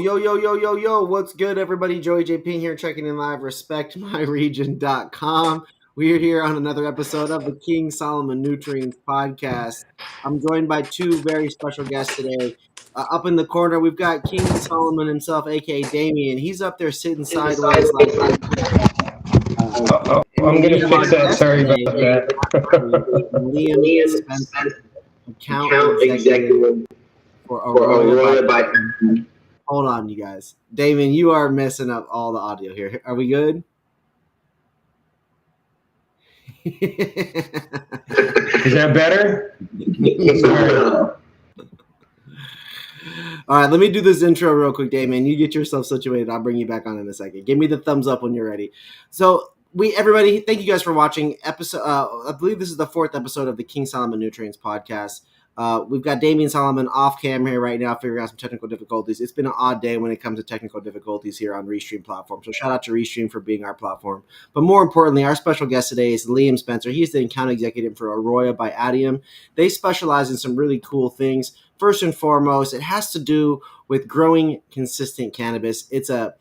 Yo. What's good, everybody? Joey J. Ping here, checking in live. RespectMyRegion.com. We're here on another episode of the King Solomon Nutrients Podast. I'm joined by two very special guests today. Up in the corner, we've got King Solomon himself, a.k.a. Damian. He's up there sitting sideways like I'm going to fix that. Sorry about that. Liam Spenser, account executive for AROYA. Hold on, you guys. Damian, you are messing up all the audio here. Are we good? Is that better? All right, let me do this intro real quick, Damian. You get yourself situated. I'll bring you back on in a second. Give me the thumbs up when you're ready. So, everybody, thank you guys for watching. I believe this is the 4th episode of the King Solomon Nutrients Podast. We've got Damian Solomon off cam here right now, figuring out some technical difficulties. It's been an odd day when it comes to technical difficulties here on Restream platform. So shout out to Restream for being our platform. But more importantly, our special guest today is Liam Spenser. He's the account executive for AROYA by Adium. They specialize in some really cool things. First and foremost, it has to do with growing consistent cannabis. It's a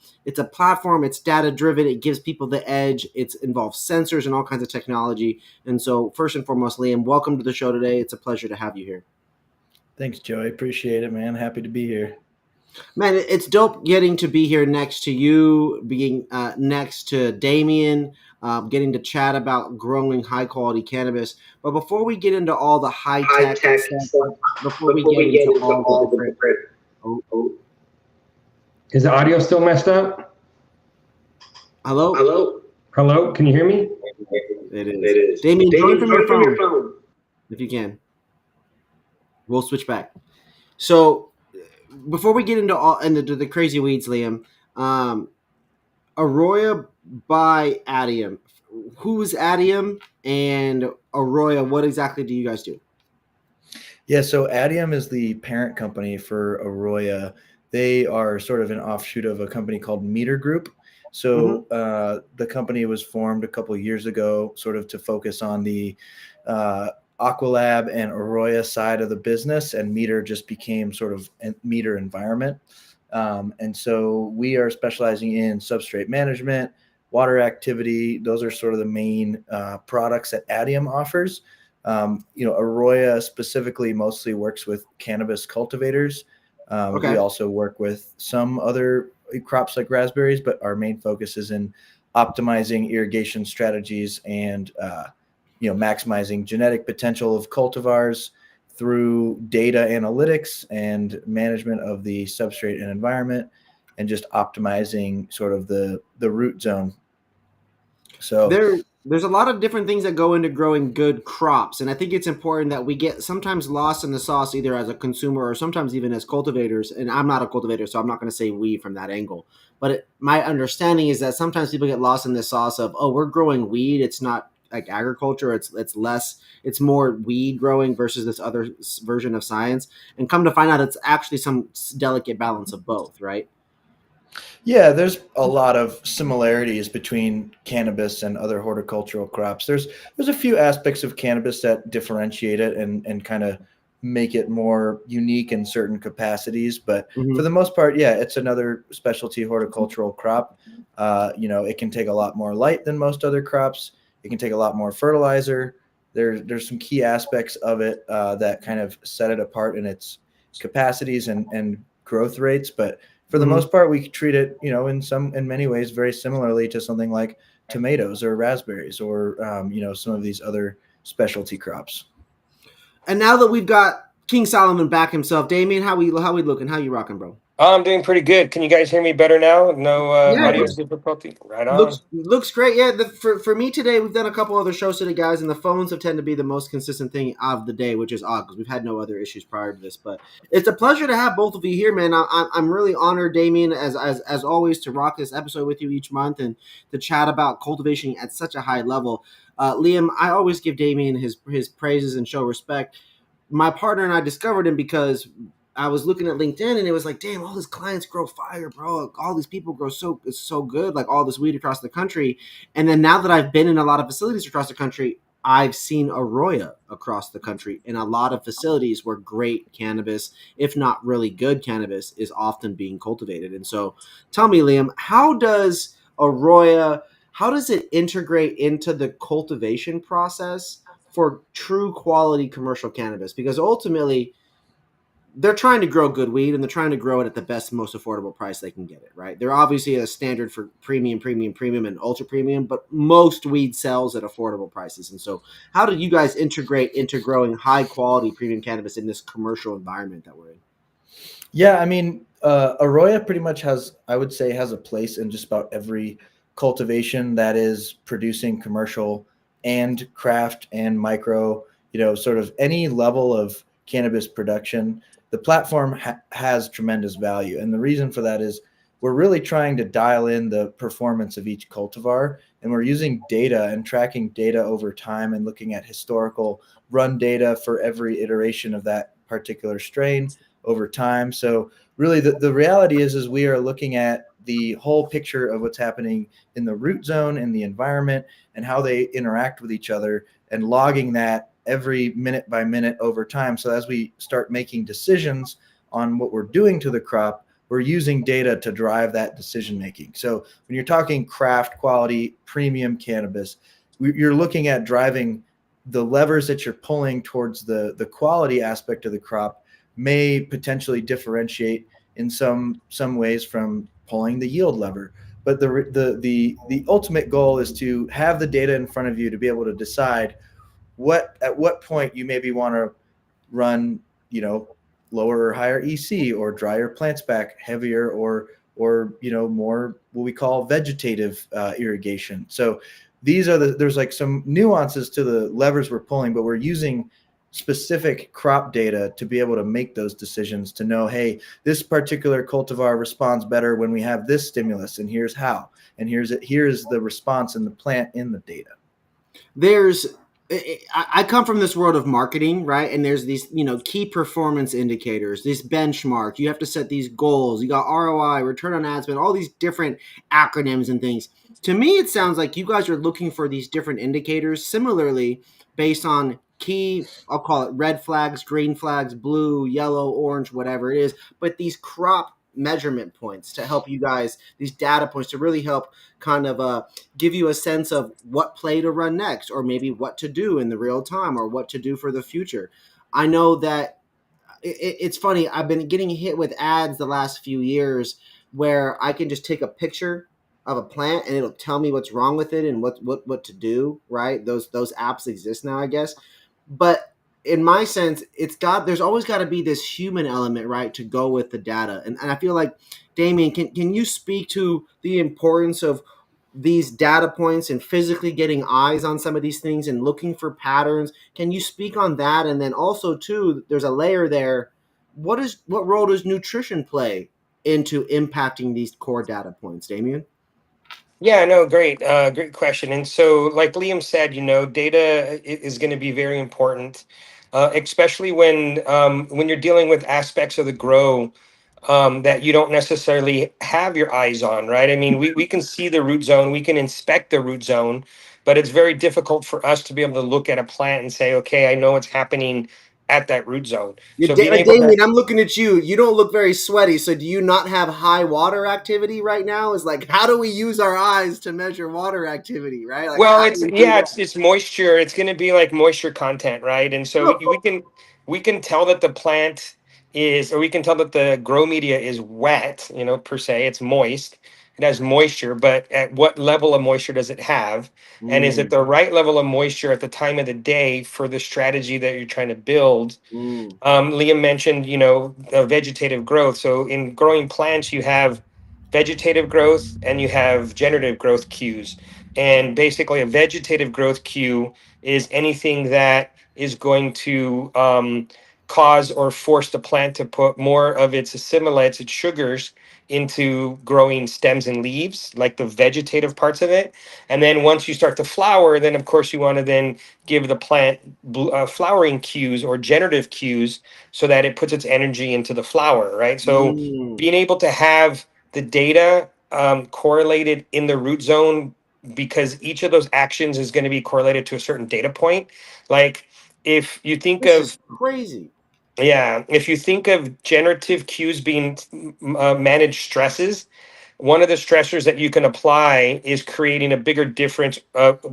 platform. It's data driven. It gives people the edge. It involves sensors and all kinds of technology. And so, first and foremost, Liam, welcome to the show today. It's a pleasure to have you here. Thanks, Joey. Appreciate it, man. Happy to be here. Man, it's dope getting to be here next to you, being next to Damian, getting to chat about growing high-quality cannabis. But before we get into all the high-tech stuff, before we get into all the different... Is the audio still messed up? Hello? Can you hear me? It is. Damian, join from your phone, if you can. We'll switch back. So, before we get into the crazy weeds, Liam, AROYA by Adium. Who's Adium and AROYA? What exactly do you guys do? Yeah, so Adium is the parent company for AROYA. They are sort of an offshoot of a company called Meter Group. So the company was formed a couple of years ago sort of to focus on the Aqualab and AROYA side of the business, and Meter just became sort of a Meter environment. And so we are specializing in substrate management, water activity. Those are sort of the main products that Adium offers. AROYA specifically mostly works with cannabis cultivators. We also work with some other crops like raspberries, but our main focus is in optimizing irrigation strategies and maximizing genetic potential of cultivars through data analytics and management of the substrate and environment, and just optimizing sort of the root zone. So there's a lot of different things that go into growing good crops, and I think it's important that we get sometimes lost in the sauce, either as a consumer or sometimes even as cultivators. And I'm not a cultivator, so I'm not going to say we from that angle. But my understanding is that sometimes people get lost in the sauce of, oh, we're growing weed. It's not like agriculture. It's more weed growing versus this other version of science. And come to find out, it's actually some delicate balance of both, right? Yeah, there's a lot of similarities between cannabis and other horticultural crops. There's a few aspects of cannabis that differentiate it and kind of make it more unique in certain capacities. But for the most part, yeah, it's another specialty horticultural crop. It can take a lot more light than most other crops. It can take a lot more fertilizer. There's some key aspects of it that kind of set it apart in its capacities and growth rates. But for the most part, we treat it, in many ways, very similarly to something like tomatoes or raspberries or, some of these other specialty crops. And now that we've got King Solomon back himself, Damian, how we looking? How you rocking, bro? I'm doing pretty good. Can you guys hear me better now? No audio difficulty? Right on. Looks great. Yeah, for me today, we've done a couple other shows today, guys, and the phones have tended to be the most consistent thing of the day, which is odd because we've had no other issues prior to this. But it's a pleasure to have both of you here, man. I'm really honored, Damian, as always, to rock this episode with you each month and to chat about cultivation at such a high level. Liam, I always give Damian his praises and show respect. My partner and I discovered him because I was looking at LinkedIn and it was like, damn, all these clients grow fire, bro. All these people grow it's so good, like all this weed across the country. And then now that I've been in a lot of facilities across the country, I've seen AROYA across the country in a lot of facilities where great cannabis, if not really good cannabis, is often being cultivated. And so tell me, Liam, how does it integrate into the cultivation process for true quality commercial cannabis? Because ultimately, they're trying to grow good weed and they're trying to grow it at the best, most affordable price they can get it, right? They're obviously a standard for premium, and ultra premium, but most weed sells at affordable prices. And so, how do you guys integrate into growing high quality premium cannabis in this commercial environment that we're in? Yeah, I mean, Arroyo pretty much has, I would say, has a place in just about every cultivation that is producing commercial and craft and micro, sort of any level of cannabis production. The platform has tremendous value. And the reason for that is we're really trying to dial in the performance of each cultivar. And we're using data and tracking data over time and looking at historical run data for every iteration of that particular strain over time. So really the reality is we are looking at the whole picture of what's happening in the root zone and the environment and how they interact with each other and logging that every minute by minute over time. So as we start making decisions on what we're doing to the crop, we're using data to drive that decision making. So when you're talking craft quality premium cannabis, you're looking at driving the levers that you're pulling towards the quality aspect of the crop may potentially differentiate in some ways from pulling the yield lever. But the ultimate goal is to have the data in front of you to be able to decide at what point you maybe want to run, lower or higher EC or drier plants back heavier or more what we call vegetative irrigation. So there's like some nuances to the levers we're pulling, but we're using specific crop data to be able to make those decisions to know, hey, this particular cultivar responds better when we have this stimulus, and here's how, and here's the response in the plant in the data. I come from this world of marketing, right? And there's these, key performance indicators, this benchmark. You have to set these goals. You got ROI, return on ad spend, all these different acronyms and things. To me, it sounds like you guys are looking for these different indicators similarly based on key, I'll call it red flags, green flags, blue, yellow, orange, whatever it is, but these crop measurement points to help you guys, these data points to really help kind of give you a sense of what play to run next, or maybe what to do in the real time, or what to do for the future. I know that it's funny. I've been getting hit with ads the last few years where I can just take a picture of a plant and it'll tell me what's wrong with it and what to do. Right? Those apps exist now, I guess. But in my sense, there's always got to be this human element, right, to go with the data. And I feel like, Damian, can you speak to the importance of these data points and physically getting eyes on some of these things and looking for patterns? Can you speak on that? And then also too, there's a layer there. What role does nutrition play into impacting these core data points, Damian? Yeah, no, great, great question. And so, like Liam said, data is going to be very important, especially when you're dealing with aspects of the grow that you don't necessarily have your eyes on, right? I mean, we can see the root zone, we can inspect the root zone, but it's very difficult for us to be able to look at a plant and say, okay, I know what's happening at that root zone. Yeah, So being able to Damien, I'm looking at you. You don't look very sweaty. So, do you not have high water activity right now? Is like, how do we use our eyes to measure water activity, right? Like, Well, how do it's we do yeah, that? it's moisture. It's going to be like moisture content, right? And so we can tell that the plant is, or we can tell that the grow media is wet, per se. It's moist. It has moisture, but at what level of moisture does it have? And is it Mm, the right level of moisture at the time of the day for the strategy that you're trying to build? mm, Liam mentioned, the vegetative growth. So in growing plants, you have vegetative growth and you have generative growth cues. And basically, a vegetative growth cue is anything that is going to cause or force the plant to put more of its assimilates, its sugars, into growing stems and leaves, like the vegetative parts of it. And then once you start to flower, then of course you want to then give the plant flowering cues or generative cues so that it puts its energy into the flower, right? So mm. being able to have the data correlated in the root zone because each of those actions is going to be correlated to a certain data point. Like if you think This is of crazy. yeah, if you think of generative cues being managed stresses, one of the stressors that you can apply is creating a bigger difference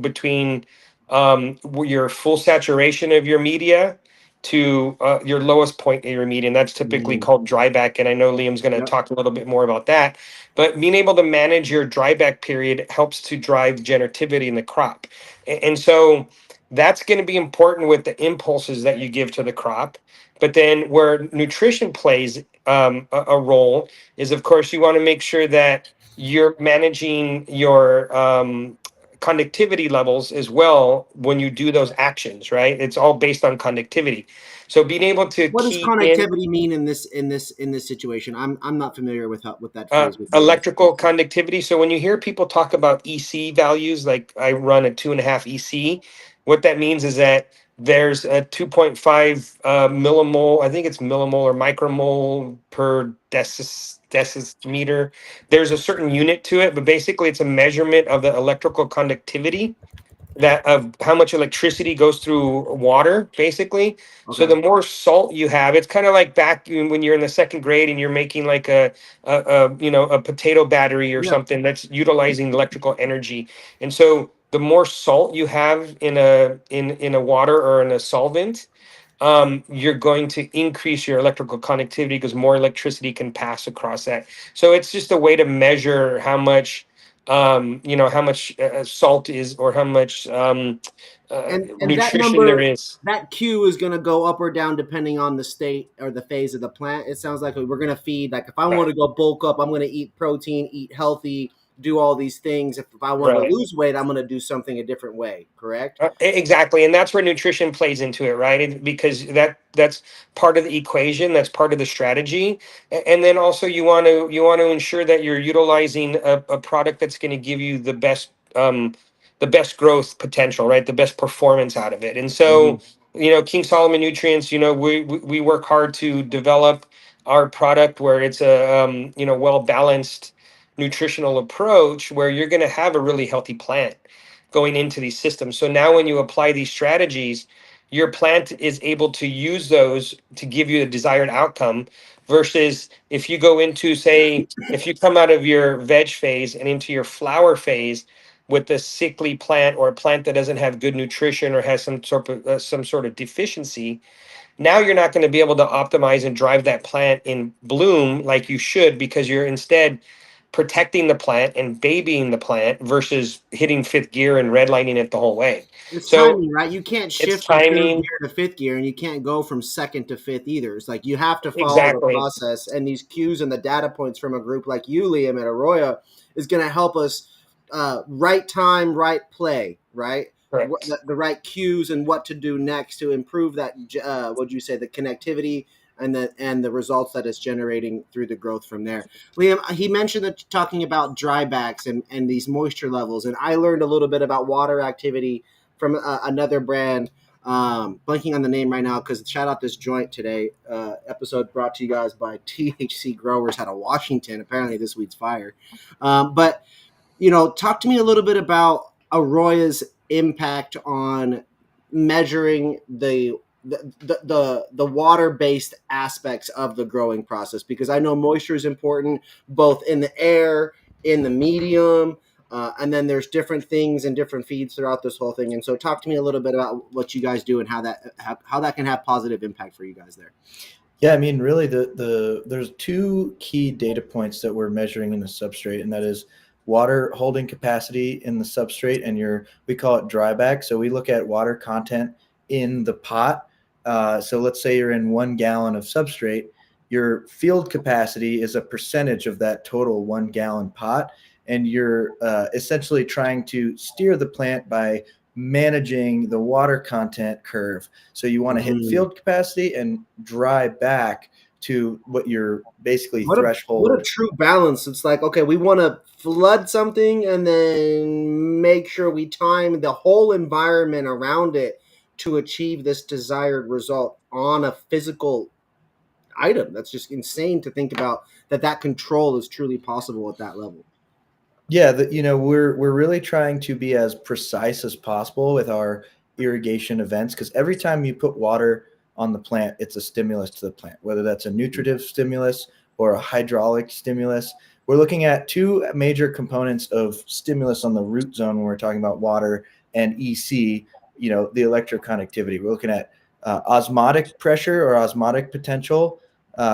between your full saturation of your media to your lowest point in your media. And that's typically Mm. called dryback. And I know Liam's going to Yep. talk a little bit more about that. But being able to manage your dryback period helps to drive generativity in the crop. And so that's going to be important with the impulses that you give to the crop. But then where nutrition plays a role is, of course, you want to make sure that you're managing your conductivity levels as well when you do those actions, right? It's all based on conductivity. So being able to What does key in connectivity mean in this situation? I'm not familiar with that phrase with you guys. electrical conductivity. So when you hear people talk about EC values, like I run a 2.5 EC, what that means is that there's a 2.5 millimole, I think it's millimole or micromole per decimeter. There's a certain unit to it, but basically it's a measurement of the electrical conductivity that of how much electricity goes through water basically. So Okay. the more salt you have, it's kind of like back when you're in the second grade and you're making like a potato battery or Yeah. something that's utilizing electrical energy. And so the more salt you have in a water or in a solvent, you're going to increase your electrical conductivity because more electricity can pass across that. So it's just a way to measure how much how much salt is, or how much And that nutrition there number, is. that Q is going to go up or down depending on the state or the phase of the plant. It sounds like we're going to feed, like if I want Right. to go bulk up, I'm going to eat protein, eat healthy, do all these things. If I want to Right. lose weight, I'm going to do something a different way. Correct? Exactly, and that's where nutrition plays into it, right? Because that's part of the equation, that's part of the strategy. And then also you want to ensure that you're utilizing a product that's going to give you the best growth potential, right? The best performance out of it. And Mm-hmm. so, King Solomon Nutrients, we work hard to develop our product where it's a well balanced nutritional approach where you're going to have a really healthy plant going into these systems. So now when you apply these strategies, your plant is able to use those to give you the desired outcome versus if you go into, say, if you come out of your veg phase and into your flower phase with a sickly plant or a plant that doesn't have good nutrition or has some sort of deficiency. Now you're not going to be able to optimize and drive that plant in bloom like you should, because you're instead protecting the plant and babying the plant versus hitting fifth gear and redlining it the whole way. It's So timing, right? You can't it's shift from third timing. gear to fifth gear, and you can't go from second to fifth either. It's like you have to follow the Exactly. process, and these cues and the data points from a group like you, Liam, at Arroya, is going to help us right time, right play, right? Correct. The right cues and what to do next to improve that. What you say, the connectivity and the results that it's generating through the growth from there. Liam, he mentioned that talking about drybacks and these moisture levels, and I learned a little bit about water activity from another brand. Blanking on the name right now because shout out this joint today. Episode brought to you guys by THC Growers out of Washington. Apparently this week's fire. But talk to me a little bit about Arroya's impact on measuring the water based aspects of the growing process, because I know moisture is important both in the air, in the medium, and then there's different things and different feeds throughout this whole thing. And so, talk to me a little bit about what you guys do and how that can have positive impact for you guys there. Yeah, I mean, really, there's two key data points that we're measuring in the substrate, and that is water holding capacity in the substrate, and we call it dryback. So we look at water content in the pot. So let's say you're in 1 gallon of substrate, your field capacity is a percentage of that total 1 gallon pot, and you're essentially trying to steer the plant by managing the water content curve. So you want to hit Mm. field capacity and dry back to what your basically What a threshold. true balance. It's like, okay, we want to flood something and then make sure we time the whole environment around it to achieve this desired result on a physical item. That's just insane to think about that control is truly possible at that level. Yeah, we're really trying to be as precise as possible with our irrigation events, because every time you put water on the plant, it's a stimulus to the plant, whether that's a nutritive stimulus or a hydraulic stimulus. We're looking at two major components of stimulus on the root zone when we're talking about water and EC, the electroconductivity. We're looking at osmotic pressure or osmotic potential,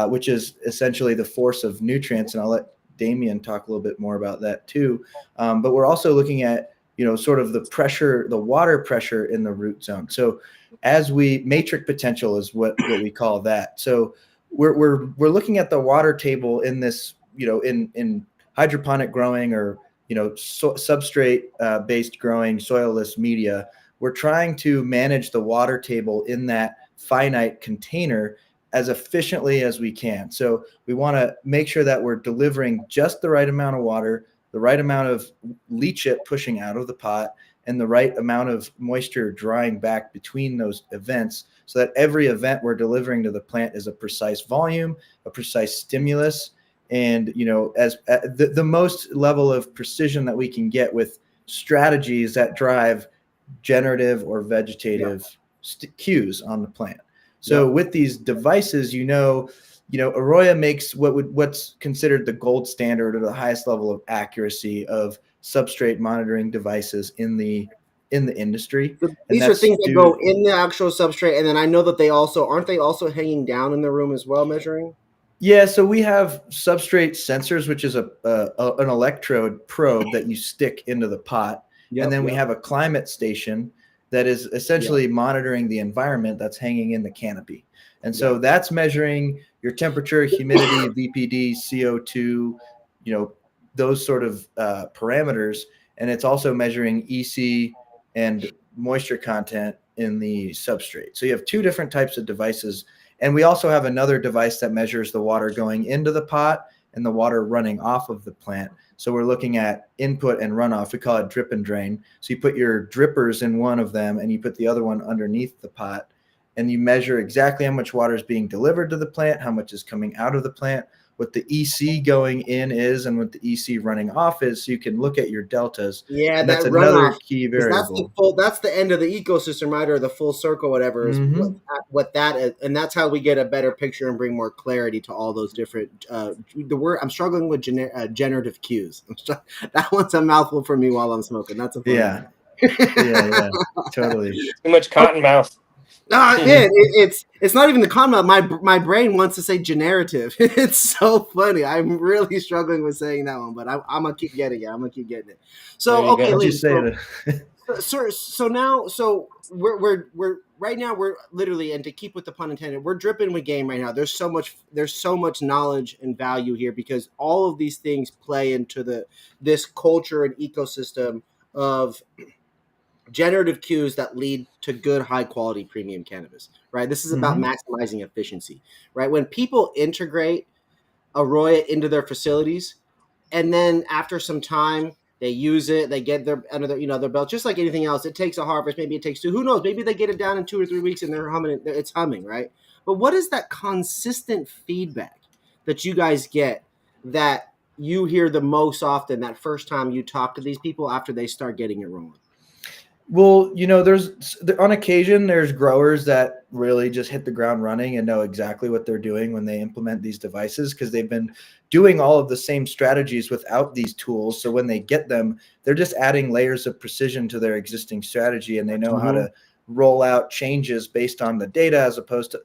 which is essentially the force of nutrients. And I'll let Damian talk a little bit more about that too. But we're also looking at, sort of the pressure, the water pressure in the root zone. So as we matrix potential is what we call that. So we're looking at the water table in this, in hydroponic growing or, substrate based growing soilless media. We're trying to manage the water table in that finite container as efficiently as we can. So we want to make sure that we're delivering just the right amount of water, the right amount of leachate pushing out of the pot, and the right amount of moisture drying back between those events, so that every event we're delivering to the plant is a precise volume, a precise stimulus, and as the most level of precision that we can get with strategies that drive generative or Yep. vegetative cues on the plant. So Yep. with these devices, AROYA makes what's considered the gold standard or the highest level of accuracy of substrate monitoring devices in the industry, So and these are that's things that due. go in the actual substrate, and then I know that they also aren't they also hanging down in the room as well, measuring. Yeah, so we have substrate sensors, which is an electrode probe that you stick into the pot, and Yep. then we Yep. have a climate station that is Yep. essentially monitoring the environment that's hanging in the canopy, and so Yep. that's measuring your temperature, humidity, VPD, CO2, you know, those sort of parameters, and it's also measuring EC and moisture content in the substrate. So you have two different types of devices, and we also have another device that measures the water going into the pot and the water running off of the plant. So we're looking at input and runoff. We call it drip and drain. So you put your drippers in one of them and you put the other one underneath the pot, and you measure exactly how much water is being delivered to the plant, how much is coming out of the plant, what the EC going in is, and what the EC running off is. So you can look at your deltas. Yeah, And that's that another runoff, key because that's the variable. full, that's the end of the ecosystem, right, or the full circle, whatever is Mm-hmm. what that is, and that's how we get a better picture and bring more clarity to all those different. The word I'm struggling with generative cues. That one's a mouthful for me while I'm smoking. That's a funny Yeah. one. Yeah. Totally. Too much cotton mouth. Man, it's not even the comma. My brain wants to say generative. It's so funny. I'm really struggling with saying that one, but I'm gonna keep getting it. I'm gonna keep getting it. There So you okay, go. Once you Liam. say So that. so now we're right now we're literally, and to keep with the pun intended, we're dripping with game right now. There's so much knowledge and value here because all of these things play into this culture and ecosystem of generative cues that lead to good high quality premium cannabis, right? This is about Mm-hmm. maximizing efficiency, right? When people integrate Aroya into their facilities, and then after some time they use it, they get their under their belt, just like anything else. It takes a harvest, maybe it takes two, who knows, maybe they get it down in 2 or 3 weeks and they're humming, it's humming, right? But what is that consistent feedback that you guys get, that you hear the most often, that first time you talk to these people after they start getting it rolling? Well, on occasion there's growers that really just hit the ground running and know exactly what they're doing when they implement these devices, because they've been doing all of the same strategies without these tools. So when they get them, they're just adding layers of precision to their existing strategy, and they know how Mm-hmm. to roll out changes based on the data, as opposed to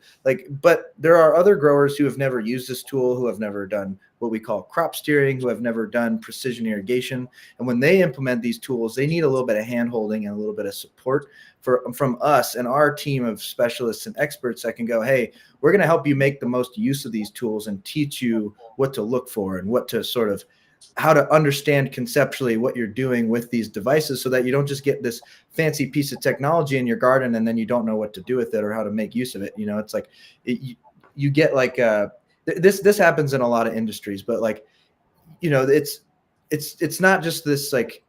but there are other growers who have never used this tool, who have never done what we call crop steering, who have never done precision irrigation, and when they implement these tools, they need a little bit of hand holding and a little bit of support from us and our team of specialists and experts that can go, hey, we're going to help you make the most use of these tools and teach you what to look for and what to sort of how to understand conceptually what you're doing with these devices, so that you don't just get this fancy piece of technology in your garden and then you don't know what to do with it or how to make use of it. It's like you get like this happens in a lot of industries, but it's not just this like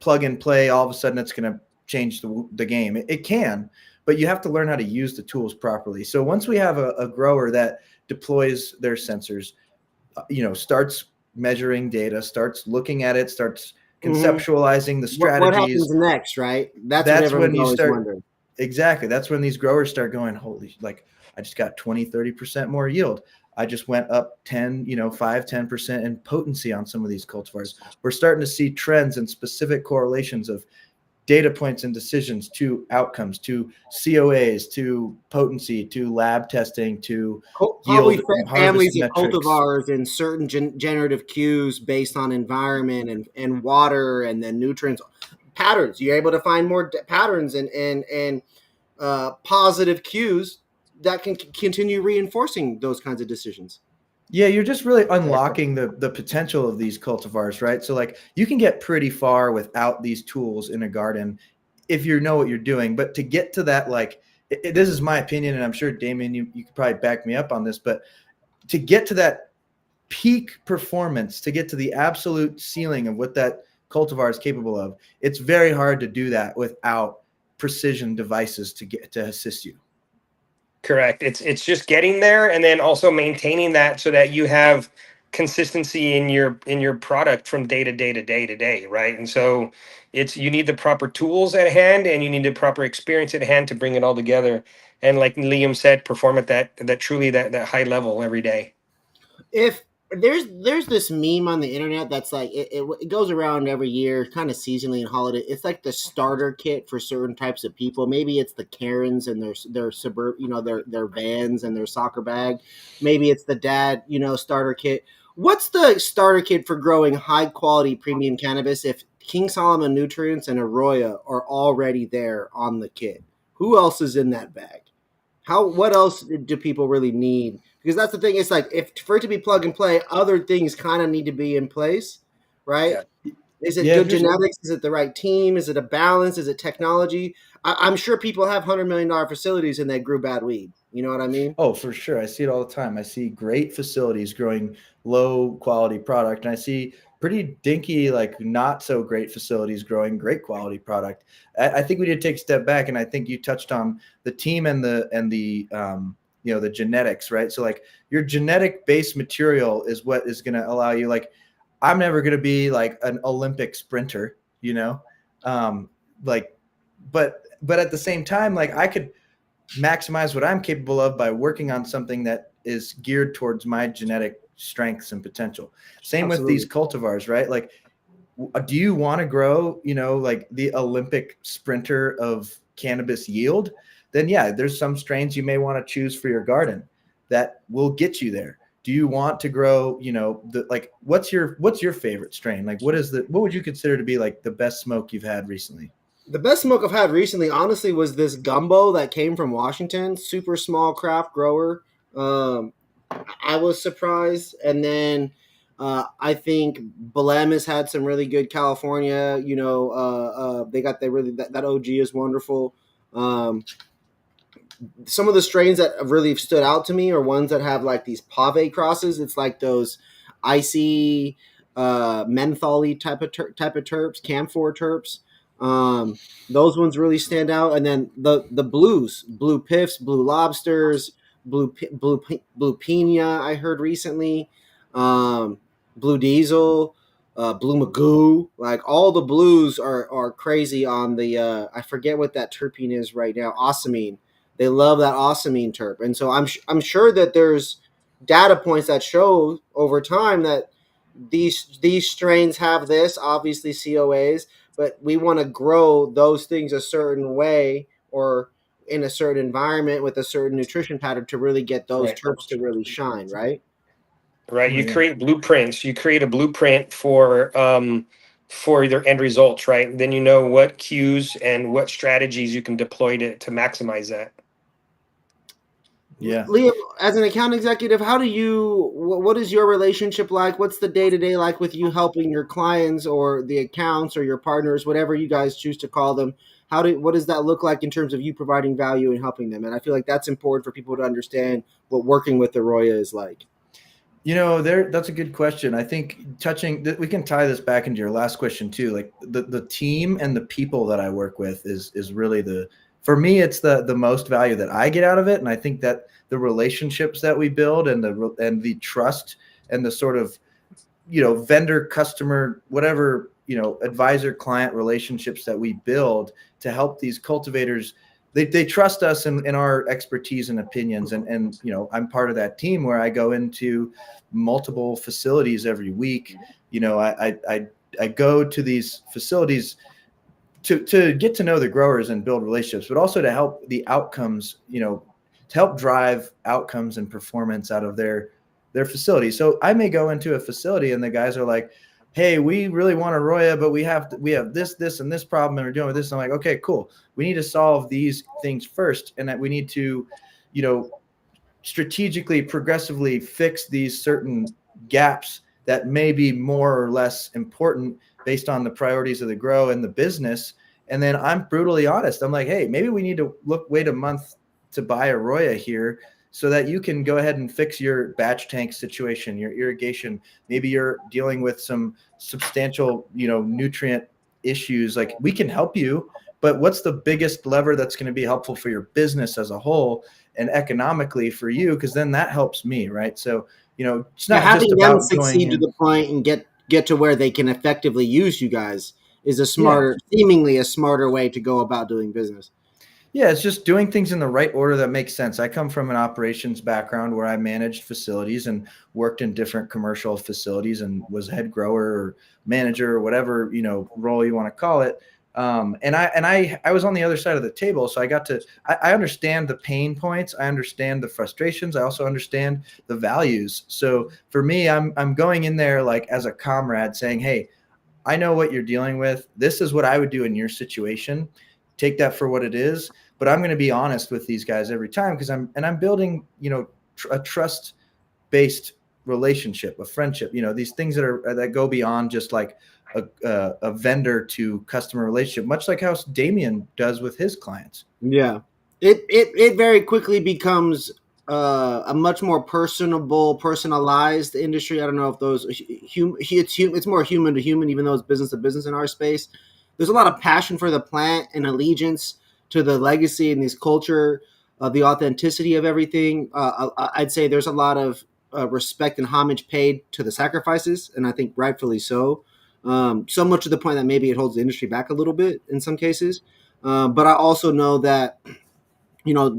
plug and play, all of a sudden it's going to change the game. It can, but you have to learn how to use the tools properly. So once we have a grower that deploys their sensors, starts measuring data, starts looking at it, starts conceptualizing the What happens strategies. next, right? That's what That's when everyone's you always start, wondering. exactly. That's when these growers start going, holy, like I just got 20-30% more yield. I just went up 10, 5-10% in potency on some of these cultivars. We're starting to see trends and specific correlations of data points and decisions to outcomes, to COAs, to potency, to lab testing, to Probably yield harvest families of metrics. cultivars and certain generative cues based on environment and water and then nutrients patterns. You're able to find more patterns and positive cues that can continue reinforcing those kinds of decisions. Yeah, you're just really unlocking the potential of these cultivars, right? So like you can get pretty far without these tools in a garden if you know what you're doing. But to get to that, like this is my opinion, and I'm sure Damian, you could probably back me up on this, but to get to that peak performance, to get to the absolute ceiling of what that cultivar is capable of, it's very hard to do that without precision devices to assist you. Correct. It's just getting there and then also maintaining that so that you have consistency in your product from day to day to day to day, right? And so it's you need the proper tools at hand and you need the proper experience at hand to bring it all together. And like Liam said, perform at that truly that high level every day. If there's this meme on the internet that's like it goes around every year, kind of seasonally and holiday. It's like the starter kit for certain types of people. Maybe it's the Karens and their suburb, their vans and their soccer bag. Maybe it's the dad, starter kit. What's the starter kit for growing high quality premium cannabis if King Solomon Nutrients and Arroya are already there on the kit? Who else is in that bag? What else do people really need? Because that's the thing. It's like if for it to be plug and play, other things kind of need to be in place, right? Yeah. Is it Yeah, if good you're genetics? Is it the right team? Is it a balance? Is it technology? I'm sure people have $100 million facilities and they grew bad weed. You know what I mean? Oh, for sure. I see it all the time. I see great facilities growing low quality product, and I see pretty dinky, like not so great facilities growing great quality product. I think we need to take a step back, and I think you touched on the team and the genetics, right? So like your genetic base material is what is going to allow you. Like, I'm never going to be like an Olympic sprinter, um, like, but at the same time, like I could maximize what I'm capable of by working on something that is geared towards my genetic strengths and potential. Same with these Absolutely. cultivars, right? Like, do you want to grow, like the Olympic sprinter of cannabis yield? Then yeah, there's some strains you may want to choose for your garden that will get you there. Do you want to grow, what's your favorite strain? Like what would you consider to be like the best smoke you've had recently? The best smoke I've had recently, honestly, was this gumbo that came from Washington. Super small craft grower. Um, I was surprised, and then I think Belem has had some really good California. They got that OG is wonderful. Um, some of the strains that have really stood out to me are ones that have like these pave crosses. It's like those icy, mentholy type of terps, camphor terps. Um, those ones really stand out. And then the blues, blue piffs, blue lobsters, blue pina. I heard recently, blue diesel. Blue Magoo, like all the blues are crazy on the I forget what that terpene is right now. Ossamine, they love that ossamine terp, and so I'm sure that there's data points that show over time that these strains have this, obviously COAs, but we want to grow those things a certain way or in a certain environment with a certain nutrition pattern to really get those Right. terps to really shine, right? Right. Oh, You yeah. create blueprints. You create a blueprint for their end results, right? Then you know what cues and what strategies you can deploy to maximize that. Yeah. Liam, as an account executive, how do you? What is your relationship like? What's the day to day like with you helping your clients or the accounts or your partners, whatever you guys choose to call them? What does that look like in terms of you providing value and helping them? And I feel like that's important for people to understand what working with Arroya is like. That's a good question. I think we can tie this back into your last question too. Like the team and the people that I work with is really for me, it's the most value that I get out of it. And I think that the relationships that we build and the trust and the sort of, vendor, customer, whatever, advisor client relationships that we build to help these cultivators. They trust us in our expertise and opinions. And I'm part of that team where I go into multiple facilities every week. I go to these facilities to get to know the growers and build relationships, but also to help the outcomes, to help drive outcomes and performance out of their facility. So I may go into a facility and the guys are like, hey, we really want AROYA, but we have this and this problem and we're dealing with this. And I'm like, okay, cool. We need to solve these things first, and that we need to, you know, strategically, progressively fix these certain gaps that may be more or less important based on the priorities of the grow and the business. And then I'm brutally honest. I'm like, hey, maybe we need to wait a month to buy AROYA here so that you can go ahead and fix your batch tank situation, your irrigation. Maybe you're dealing with some substantial, nutrient issues. Like, we can help you, but what's the biggest lever that's going to be helpful for your business as a whole and economically for you? Because then that helps me, right? So, it's Yeah, not just having them about going succeed to in. the point and get to where they can effectively use you guys is a Yeah. smarter, seemingly a smarter way to go about doing business. Yeah, it's just doing things in the right order that makes sense. I come from an operations background where I managed facilities and worked in different commercial facilities and was head grower or manager or whatever, role you want to call it. And I was on the other side of the table, so I understand the pain points, I understand the frustrations, I also understand the values. So for me, I'm going in there like as a comrade, saying, hey, I know what you're dealing with. This is what I would do in your situation. Take that for what it is. But I'm going to be honest with these guys every time, because I'm building, a trust based relationship, a friendship, these things that go beyond just like a vendor to customer relationship, much like how Damian does with his clients. Yeah, it very quickly becomes a much more personable, personalized industry. I don't know if those it's more human to human, even though it's business to business in our space. There's a lot of passion for the plant and allegiance to the legacy and this culture, the authenticity of everything. I'd say there's a lot of respect and homage paid to the sacrifices, and I think rightfully so. So much to the point that maybe it holds the industry back a little bit in some cases. But I also know that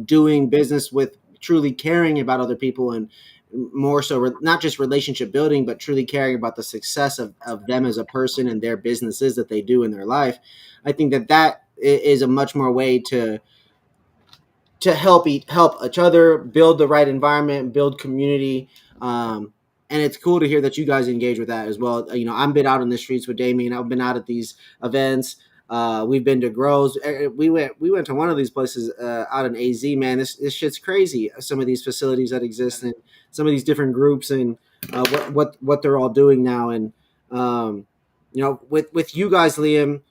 doing business with truly caring about other people, and more so not just relationship building, but truly caring about the success of them as a person and their businesses that they do in their life. I think that is a much more way to help each other, build the right environment, build community. And it's cool to hear that you guys engage with that as well. I've been out in the streets with Damian. I've been out at these events. We've been to grows. We went to one of these places out in AZ. Man, this shit's crazy. Some of these facilities that exist and some of these different groups and what they're all doing now. And with you guys, Liam,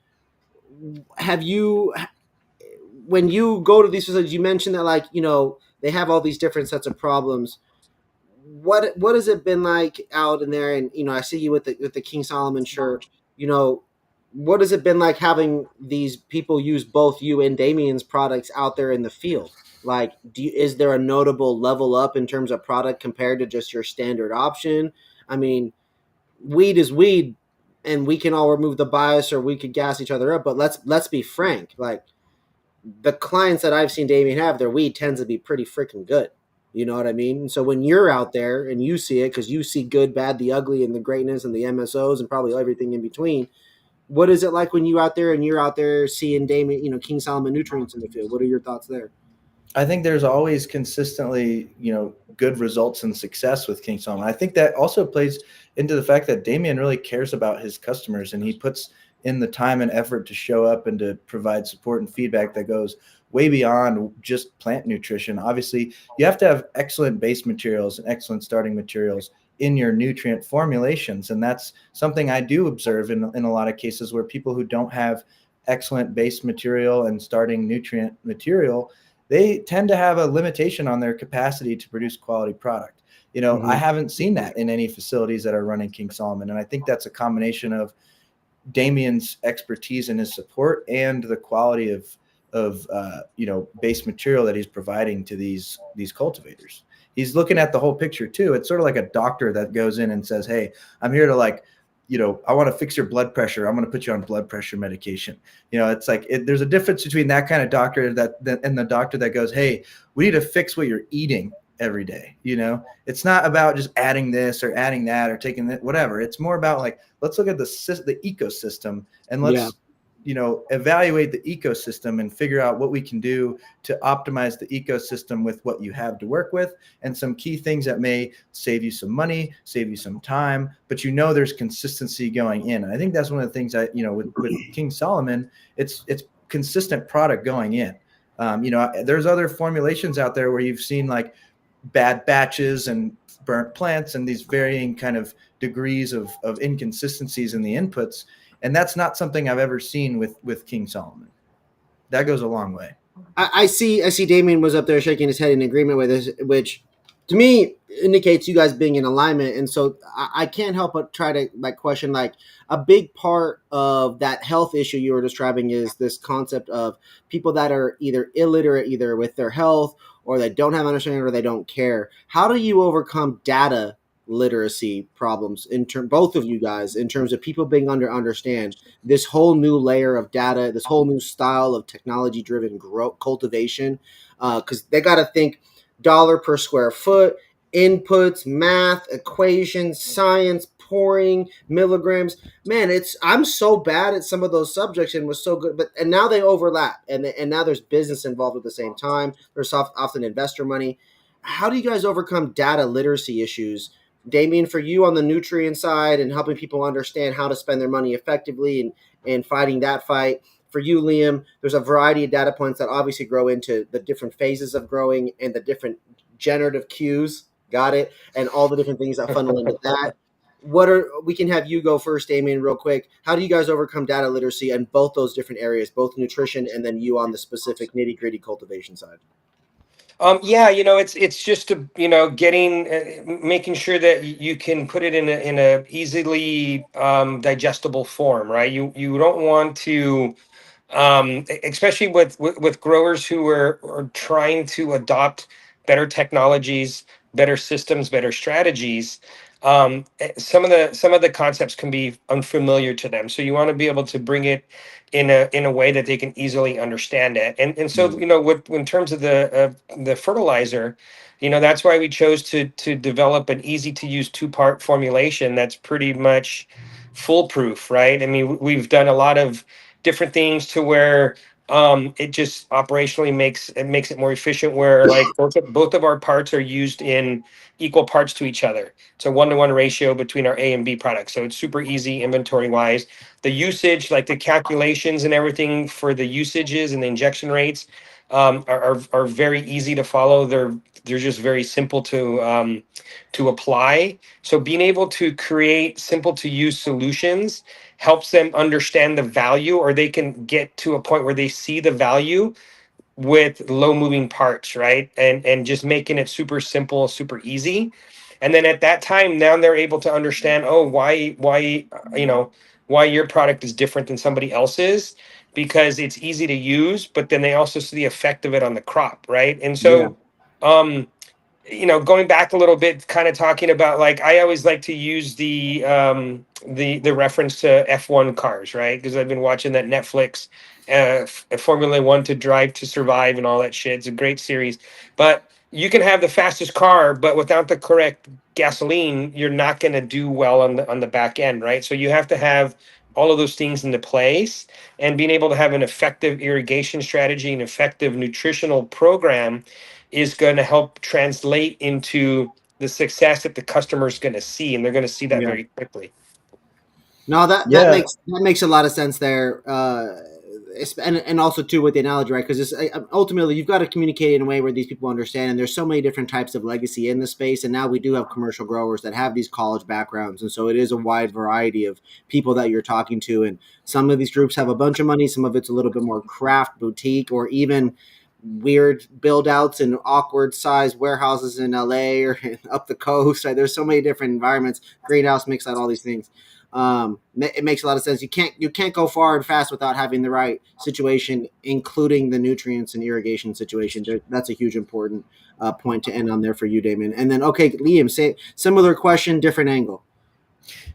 have you when you go to these facilities, you mentioned that they have all these different sets of problems. What has it been like out in there? And I see you with the King Solomon shirt. You know, what has it been like having these people use both you and Damian's products out there in the field? Like, is there a notable level up in terms of product compared to just your standard option? I mean, weed is weed, and we can all remove the bias or we could gas each other up. But let's be frank, like the clients that I've seen Damian have, their weed tends to be pretty freaking good. You know what I mean? So when you're out there and you see it, because you see good, bad, the ugly, and the greatness, and the MSOs, and probably everything in between, what is it like when you out there and you're out there seeing Damian, King Solomon Nutrients in the field? What are your thoughts there? I think there's always consistently, good results and success with King Solomon. I think that also plays into the fact that Damian really cares about his customers, and he puts in the time and effort to show up and to provide support and feedback that goes way beyond just plant nutrition. Obviously, you have to have excellent base materials and excellent starting materials in your nutrient formulations. And that's something I do observe in a lot of cases, where people who don't have excellent base material and starting nutrient material, they tend to have a limitation on their capacity to produce quality product. I Mm-hmm. haven't seen that in any facilities that are running King Solomon. And I think that's a combination of Damian's expertise and his support and the quality of base material that he's providing to these cultivators. He's looking at the whole picture too. It's sort of like a doctor that goes in and says, hey, I'm here to I want to fix your blood pressure. I'm going to put you on blood pressure medication. It's like there's a difference between that kind of doctor and the doctor that goes, hey, we need to fix what you're eating every day. It's not about just adding this or adding that or taking that, whatever. It's more about like, let's look at the ecosystem and Yeah. let's, evaluate the ecosystem and figure out what we can do to optimize the ecosystem with what you have to work with, and some key things that may save you some money, save you some time, but there's consistency going in. And I think that's one of the things that, with King Solomon, it's consistent product going in. There's other formulations out there where you've seen like bad batches and burnt plants and these varying kind of degrees of inconsistencies in the inputs. And that's not something I've ever seen with King Solomon. That goes a long way. I see Damian was up there shaking his head in agreement with this, which to me indicates you guys being in alignment. And so I can't help but try to like question, like, a big part of that health issue you were describing is this concept of people that are either illiterate, either with their health, or they don't have understanding, or they don't care. How do you overcome data literacy problems both of you guys, in terms of people being understand this whole new layer of data, this whole new style of technology driven cultivation? Because they got to think dollar per square foot, inputs, math, equations, science, pouring, milligrams. Man, I'm so bad at some of those subjects and was so good, and now they overlap, and now there's business involved at the same time. There's often investor money. How do you guys overcome data literacy issues? Damian, for you on the nutrient side and helping people understand how to spend their money effectively, and fighting that fight. For you, Liam, there's a variety of data points that obviously grow into the different phases of growing and the different generative cues. Got it. And all the different things that funnel into that. We can have you go first, Damian, real quick. How do you guys overcome data literacy in both those different areas, both nutrition and then you on the specific nitty gritty cultivation side? Yeah, it's just getting making sure that you can put it in a easily digestible form, right? You don't want to, especially with growers who are trying to adopt better technologies, better systems, better strategies. Some of the concepts can be unfamiliar to them, so you want to be able to bring it in a way that they can easily understand it. And so in terms of the fertilizer, that's why we chose to develop an easy to use 2-part formulation that's pretty much foolproof, right? I mean, we've done a lot of different things to where it just operationally makes it more efficient, where like both of our parts are used in equal parts to each other. It's a 1-to-1 ratio between our A and B products, so it's super easy inventory wise. The usage, like the calculations and everything for the usages and the injection rates, are very easy to follow. They're just very simple to apply. So being able to create simple to use solutions helps them understand the value, or they can get to a point where they see the value with low moving parts, right? And just making it super simple, super easy. And then at that time, now they're able to understand, oh, why your product is different than somebody else's, because it's easy to use, but then they also see the effect of it on the crop, right? And Yeah. so um going back a little bit, kind of talking about, like, I always like to use the reference to F1 cars, right? Because I've been watching that Netflix Formula One to Drive to Survive and all that shit. It's a great series, but you can have the fastest car, but without the correct gasoline, you're not going to do well on the back end, right? So you have to have all of those things into place, and being able to have an effective irrigation strategy, an effective nutritional program, is going to help translate into the success that the customer is going to see, and they're going to see that Yeah. very quickly. No, that Yeah. makes a lot of sense there, and also too with the analogy, right? Because ultimately you've got to communicate in a way where these people understand. And there's so many different types of legacy in the space, and now we do have commercial growers that have these college backgrounds, and so it is a wide variety of people that you're talking to. And some of these groups have a bunch of money, some of it's a little bit more craft boutique, or even weird build outs in awkward size warehouses in LA or up the coast. Right? There's so many different environments. Greenhouse mix out all these things. It makes a lot of sense. You can't go far and fast without having the right situation, including the nutrients and irrigation situation. That's a huge important point to end on there for you, Damon. And then, okay, Liam, say similar question, different angle.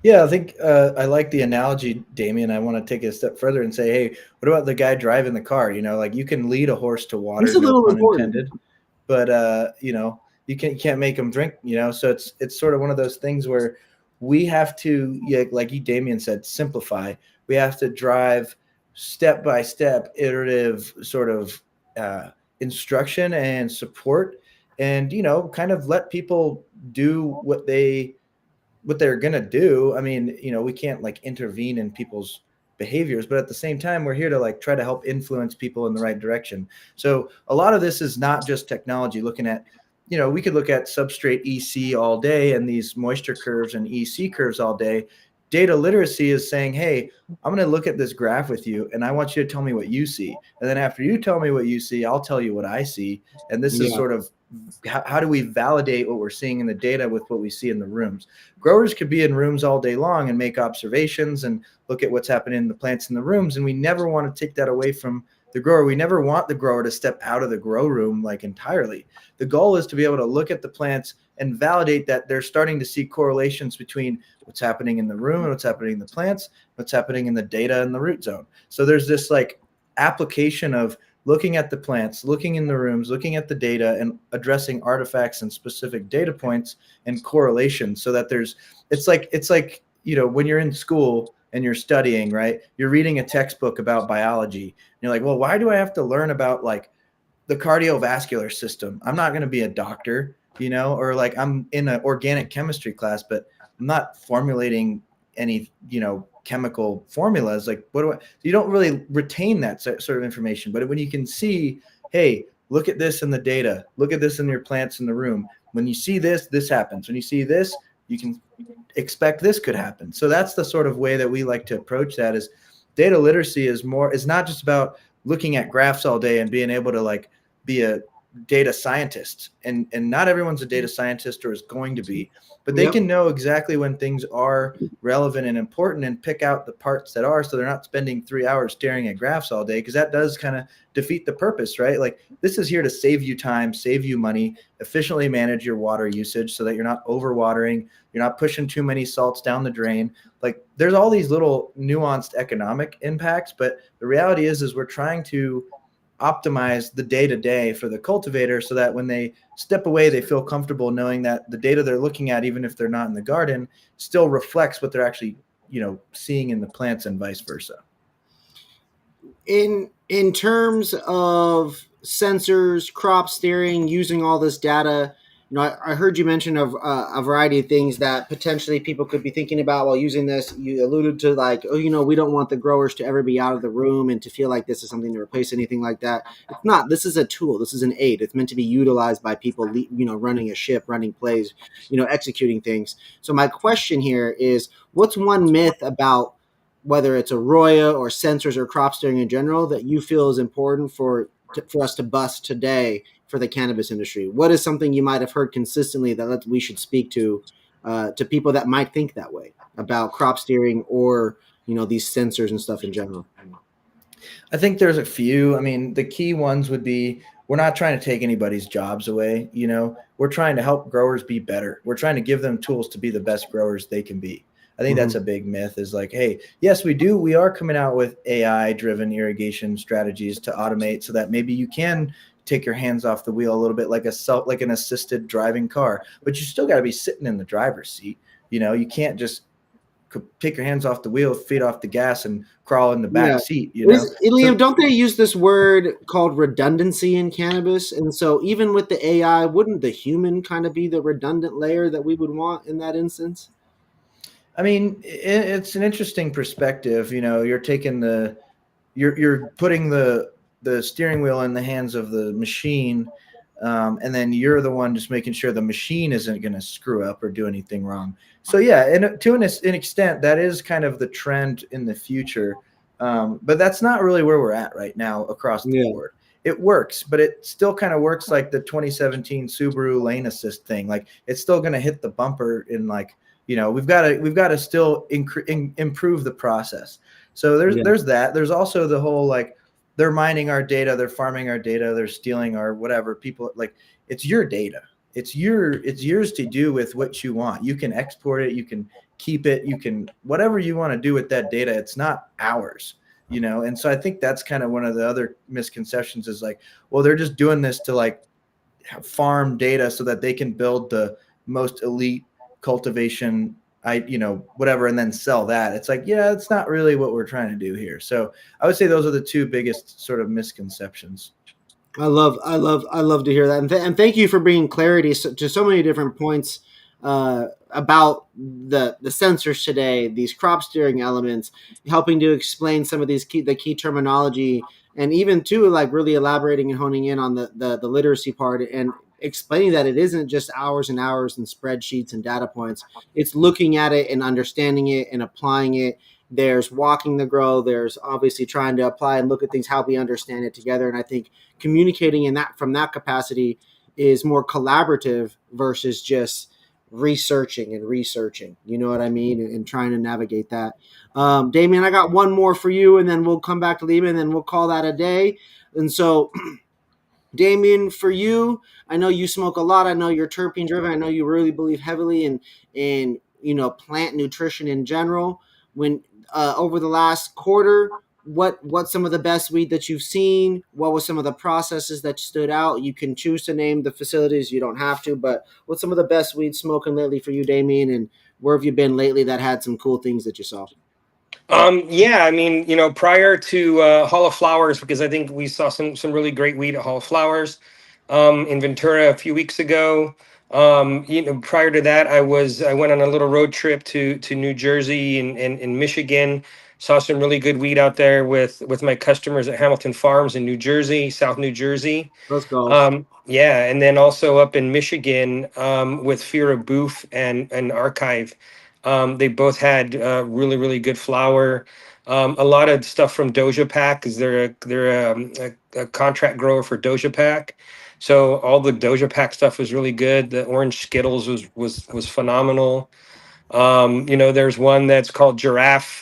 Yeah, I think I like the analogy, Damian. I want to take it a step further and say, hey, what about the guy driving the car? You know, like you can lead a horse to It's water, a no little pun important. intended, but you know, you can't make them drink. You know, so it's sort of one of those things where we have to, yeah, like you, Damian said, simplify. We have to drive step by step, iterative sort of uh, instruction and support, and you know, kind of let people do what they're going to do. I mean, you know, we can't like intervene in people's behaviors, but at the same time, we're here to like try to help influence people in the right direction. So a lot of this is not just technology looking at, you know, we could look at substrate EC all day and these moisture curves and EC curves all day. Data literacy is saying, hey, I'm going to look at this graph with you and I want you to tell me what you see. And then after you tell me what you see, I'll tell you what I see. And this is Yeah. sort of how do we validate what we're seeing in the data with what we see in the rooms. Growers could be in rooms all day long and make observations and look at what's happening in the plants in the rooms. And we never want to take that away from the grower. We never want the grower to step out of the grow room like entirely. The goal is to be able to look at the plants and validate that they're starting to see correlations between what's happening in the room and what's happening in the plants, what's happening in the data in the root zone. So there's this like application of looking at the plants, looking in the rooms, looking at the data, and addressing artifacts and specific data points and correlations so that there's it's like you know when you're in school and you're studying, right, you're reading a textbook about biology and you're like, well, why do I have to learn about like the cardiovascular system? I'm not going to be a doctor, you know, or like I'm in an organic chemistry class, but I'm not formulating any, you know, chemical formulas. Like, what do I, you don't really retain that sort of information. But when you can see, hey, look at this in the data, look at this in your plants in the room. When you see this, this happens. When you see this, you can expect this could happen. So that's the sort of way that we like to approach that is data literacy is not just about looking at graphs all day and being able to like be a data scientist, and not everyone's a data scientist or is going to be, but they Yep. can know exactly when things are relevant and important and pick out the parts that are, so they're not spending 3 hours staring at graphs all day, because that does kind of defeat the purpose, right? Like this is here to save you time, save you money, efficiently manage your water usage so that you're not overwatering, you're not pushing too many salts down the drain. Like there's all these little nuanced economic impacts, but the reality is we're trying to optimize the day to day for the cultivator so that when they step away, they feel comfortable knowing that the data they're looking at, even if they're not in the garden, still reflects what they're actually, you know, seeing in the plants and vice versa. In terms of sensors, crop steering, using all this data, you know, I heard you mention of a variety of things that potentially people could be thinking about while using this. You alluded to like, oh, you know, we don't want the growers to ever be out of the room and to feel like this is something to replace anything like that. It's not. This is a tool. This is an aid. It's meant to be utilized by people, you know, running a ship, running plays, you know, executing things. So my question here is, what's one myth about whether it's AROYA or sensors or crop steering in general that you feel is important for us to bust today for the cannabis industry? What is something you might have heard consistently that we should speak to people that might think that way about crop steering or, you know, these sensors and stuff in general? I think there's a few. I mean, the key ones would be we're not trying to take anybody's jobs away. You know, we're trying to help growers be better. We're trying to give them tools to be the best growers they can be. I think that's Mm-hmm. a big myth is like, hey, yes, we do. We are coming out with AI driven irrigation strategies to automate so that maybe you can take your hands off the wheel a little bit like an assisted driving car, but you still got to be sitting in the driver's seat. You know, you can't just take your hands off the wheel, feet off the gas, and crawl in the back Yeah. seat. You know, Is so Liam, don't they use this word called redundancy in cannabis? And so even with the AI, wouldn't the human kind of be the redundant layer that we would want in that instance? I mean, it's an interesting perspective. You know, you're putting the steering wheel in the hands of the machine, and then you're the one just making sure the machine isn't going to screw up or do anything wrong. So yeah, and to an extent, that is kind of the trend in the future. But that's not really where we're at right now across the Yeah. board. It works, but it still kind of works like the 2017 Subaru lane assist thing. Like it's still going to hit the bumper in like, you know, we've got to still improve the process. So Yeah. there's that. There's also the whole like they're mining our data, they're farming our data, they're stealing our whatever. People like it's your data. it's yours to do with what you want. You can export it, you can keep it, you can whatever you want to do with that data. It's not ours, you know. And so I think that's kind of one of the other misconceptions is like, well, they're just doing this to like farm data so that they can build the most elite cultivation, whatever, and then sell that. It's like, yeah, it's not really what we're trying to do here. So I would say those are the two biggest sort of misconceptions. I love to hear that, and thank you for bringing clarity to so many different points about the sensors today, these crop steering elements, helping to explain some of the key terminology, and even too like really elaborating and honing in on the literacy part and explaining that it isn't just hours and hours and spreadsheets and data points. It's looking at it and understanding it and applying it. There's walking the grow. There's obviously trying to apply and look at things how we understand it together. And I think communicating in that from that capacity is more collaborative versus just researching. You know what I mean? And trying to navigate that. Damian, I got one more for you, and then we'll come back to Liam, and then we'll call that a day. And so Damien, for you, I know you smoke a lot. I know you're terpene driven. I know you really believe heavily in plant nutrition in general. When over the last quarter, what's some of the best weed that you've seen? What was some of the processes that stood out? You can choose to name the facilities. You don't have to, but what's some of the best weed smoking lately for you, Damien? And where have you been lately that had some cool things that you saw? Yeah, I mean, prior to Hall of Flowers, because I think we saw some really great weed at Hall of Flowers in Ventura a few weeks ago. Prior to that, I went on a little road trip to New Jersey and Michigan. Saw some really good weed out there with my customers at Hamilton Farms in New Jersey, South New Jersey. Let's go. Yeah, and then also up in Michigan with Fear of Booth and Archive. They both had really good flower. A lot of stuff from Doja Pack because they're a contract grower for Doja Pack. So all the Doja Pack stuff was really good. The orange Skittles was phenomenal. There's one that's called Giraffe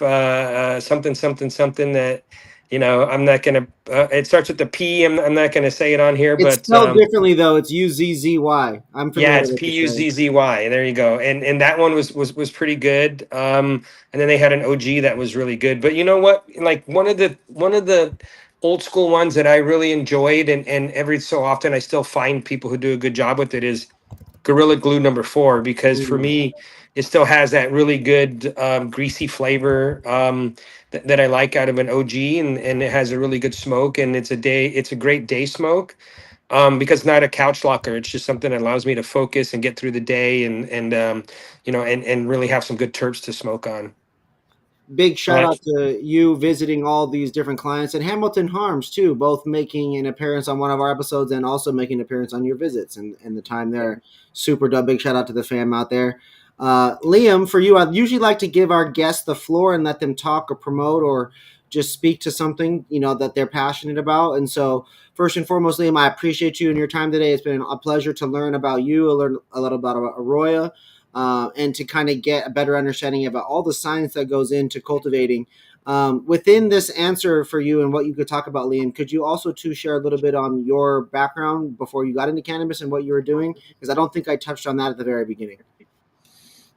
something that I'm not gonna. It starts with the P. I'm not gonna say it on here, It's but spelled differently though. It's Uzzzy. I'm yeah, familiar it's with what you're saying. Puzzzy. There you go. And that one was pretty good. And then they had an OG that was really good. But you know what? Like one of the old school ones that I really enjoyed, and every so often I still find people who do a good job with it is Gorilla Glue #4, because for Mm. me it still has that really good greasy flavor that I like out of an OG, and it has a really good smoke, and it's a great day smoke because it's not a couch locker. It's just something that allows me to focus and get through the day and really have some good terps to smoke on. Big shout Uh, out to you visiting all these different clients and Hamilton Harms too, both making an appearance on one of our episodes and also making an appearance on your visits and the time there. Super dub. Big shout out to the fam out there. Liam, for you, I usually like to give our guests the floor and let them talk or promote or just speak to something that they're passionate about. And so, first and foremost, Liam, I appreciate you and your time today. It's been a pleasure to learn about you, learn a little about AROYA, and to kind of get a better understanding about all the science that goes into cultivating. Within this answer for you and what you could talk about, Liam, could you also too share a little bit on your background before you got into cannabis and what you were doing? Because I don't think I touched on that at the very beginning.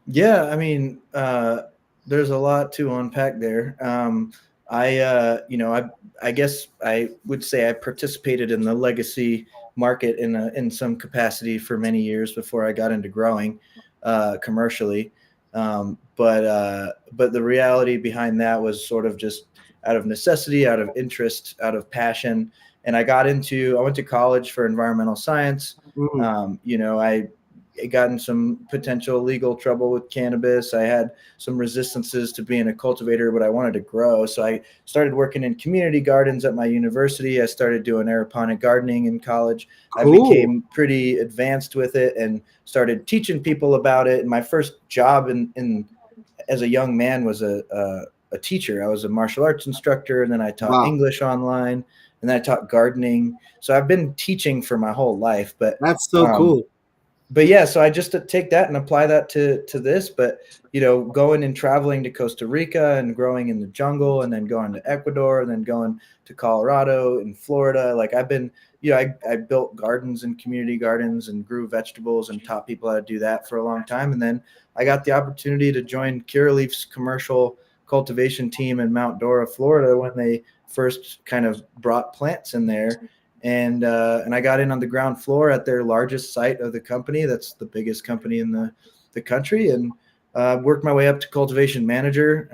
Yeah, I mean, there's a lot to unpack there. I guess I would say I participated in the legacy market in some capacity for many years before I got into growing commercially. But the reality behind that was sort of just out of necessity, out of interest, out of passion. And I went to college for environmental science. Mm, I got in some potential legal trouble with cannabis. I had some resistances to being a cultivator, but I wanted to grow. So I started working in community gardens at my university. I started doing aeroponic gardening in college. I cool. became pretty advanced with it and started teaching people about it. And my first job in as a young man was a teacher. I was a martial arts instructor, and then I taught Wow. English online, and then I taught gardening. So I've been teaching for my whole life, but That's so um, cool. but yeah, so I just take that and apply that to this. But going and traveling to Costa Rica and growing in the jungle, and then going to Ecuador, and then going to Colorado and Florida. Like I've been, I built gardens and community gardens and grew vegetables and taught people how to do that for a long time. And then I got the opportunity to join Curaleaf's commercial cultivation team in Mount Dora, Florida, when they first kind of brought plants in there. And I got in on the ground floor at their largest site of the company. That's the biggest company in the country, and worked my way up to cultivation manager.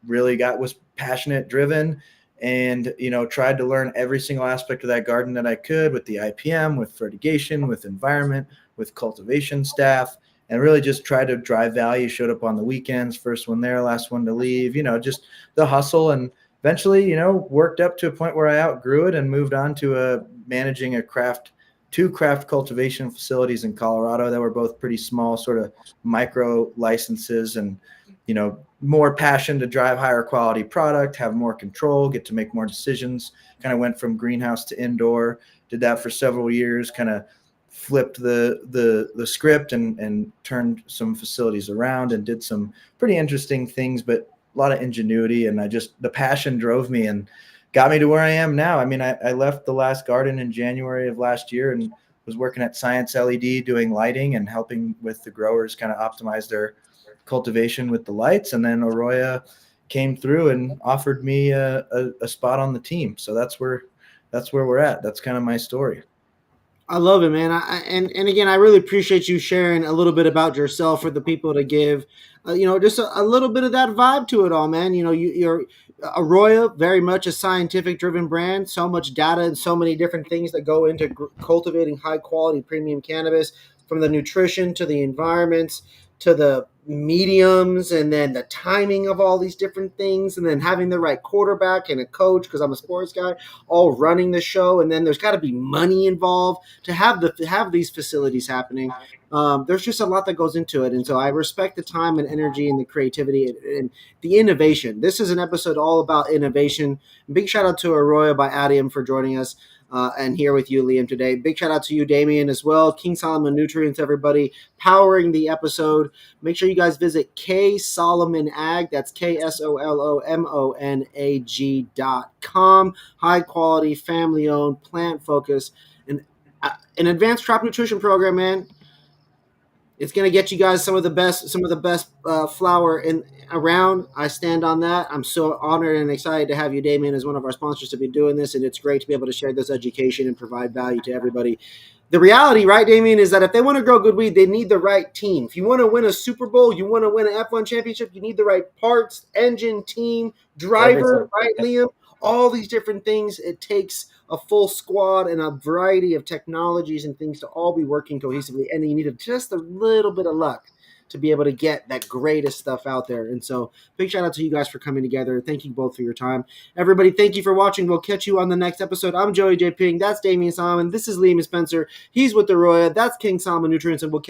Really was passionate, driven, and tried to learn every single aspect of that garden that I could, with the IPM, with fertigation, with environment, with cultivation staff, and really just tried to drive value. Showed up on the weekends, first one there, last one to leave. Just the hustle. And eventually, worked up to a point where I outgrew it and moved on to managing two craft cultivation facilities in Colorado that were both pretty small, sort of micro licenses, and more passion to drive higher quality product, have more control, get to make more decisions. Kind of went from greenhouse to indoor. Did that for several years. Kind of flipped the script and turned some facilities around and did some pretty interesting things, but a lot of ingenuity. And the passion drove me and got me to where I am now. I mean, I left the last garden in January of last year and was working at Science LED doing lighting and helping with the growers kind of optimize their cultivation with the lights. And then AROYA came through and offered me a spot on the team. So that's where we're at. That's kind of my story. I love it, man. And again, I really appreciate you sharing a little bit about yourself for the people to give, just a little bit of that vibe to it all, man. You're Arroyo, very much a scientific driven brand. So much data and so many different things that go into cultivating high quality premium cannabis, from the nutrition to the environments to the mediums, and then the timing of all these different things, and then having the right quarterback and a coach, because I'm a sports guy, all running the show. And then there's got to be money involved to have these facilities happening. There's just a lot that goes into it, and so I respect the time and energy and the creativity and the innovation. This is an episode all about innovation. Big shout out to Arroyo by Adium for joining us. And here with you, Liam, today. Big shout out to you, Damian, as well. King Solomon Nutrients, everybody, powering the episode. Make sure you guys visit K Solomon Ag. That's KSOLOMONAG.com. High quality, family owned, plant focused, and an advanced crop nutrition program, man. It's gonna get you guys some of the best flour in around. I stand on that. I'm so honored and excited to have you, Damian, as one of our sponsors to be doing this, and it's great to be able to share this education and provide value to everybody. The reality, right, Damian, is that if they want to grow good weed, they need the right team. If you want to win a Super Bowl, you want to win an F1 championship, you need the right parts, engine, team, driver, Everything. right, Liam? All these different things. It takes a full squad and a variety of technologies and things to all be working cohesively, and you need just a little bit of luck to be able to get that greatest stuff out there. And so big shout out to you guys for coming together. Thank you both for your time. Everybody, thank you for watching. We'll catch you on the next episode. I'm Joey J. Ping. That's Damian Solomon. This is Liam Spenser. He's with AROYA. That's King Solomon Nutrients, and we'll catch